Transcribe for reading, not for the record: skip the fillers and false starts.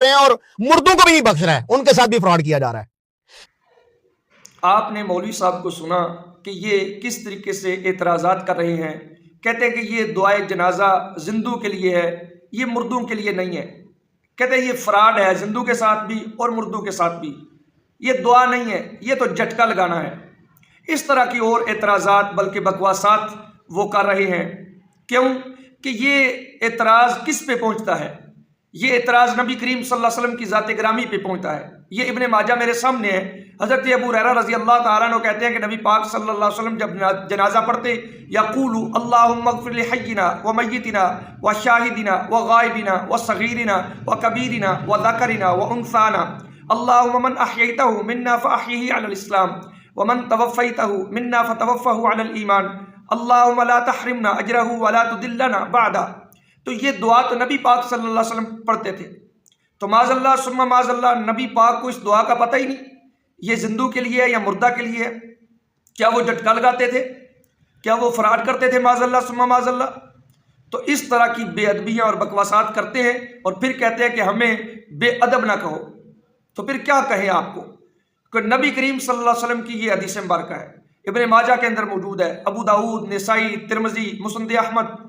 ہیں اور مردوں کو بھی نہیں بخش رہا ہے، ان کے ساتھ بھی فراڈ کیا جا رہا ہے۔ آپ نے مولوی صاحب کو سنا کہ یہ کس طریقے سے اعتراضات کر رہے ہیں، کہتے ہیں کہ یہ دعائے جنازہ زندوں کے لیے ہے، یہ مردوں کے لیے نہیں ہے، کہتے ہیں یہ فراڈ ہے زندوں کے ساتھ بھی اور مردوں کے ساتھ بھی، یہ دعا نہیں ہے، یہ تو جھٹکا لگانا ہے۔ اس طرح کی اور اعتراضات بلکہ بکواسات وہ کر رہے ہیں۔ کیوں کہ یہ اعتراض کس پہ پہنچتا ہے؟ یہ اعتراض نبی کریم صلی اللہ علیہ وسلم کی ذات گرامی پہ پہنچتا ہے۔ یہ ابن ماجہ میرے سامنے ہے، حضرت ابو ہریرہ رضی اللہ تعالیٰ عنہ کہتے ہیں کہ نبی پاک صلی اللہ علیہ وسلم جب جنازہ پڑھتے یقول اللہم اغفر لحینا ومیتنا وشاہدنا وغائبنا وصغیرنا وکبیرنا وذکرنا وانثانا اللہم من احییتہ منا فاحیہ علی الاسلام ومن توفیتہ منا فتوفہ علی الایمان اللہم لا تحرمنا اجرہ ولا تدلنا بعدا۔ تو یہ دعا تو نبی پاک صلی اللہ علیہ وسلم پڑھتے تھے، تو معاذ اللہ ثم معاذ اللہ نبی پاک کو اس دعا کا پتہ ہی نہیں یہ زندوں کے لیے ہے یا مردہ کے لیے ہے۔ کیا وہ جھٹکا لگاتے تھے؟ کیا وہ فراڈ کرتے تھے معاذ اللہ ثم معاذ اللہ؟ تو اس طرح کی بے ادبیاں اور بکواسات کرتے ہیں اور پھر کہتے ہیں کہ ہمیں بے ادب نہ کہو۔ تو پھر کیا کہیں آپ کو کہ نبی کریم صلی اللہ علیہ وسلم کی یہ حدیث مبارکہ ہے، ابن ماجہ کے اندر موجود ہے، ابو داؤد، نسائی، ترمذی، مسند احمد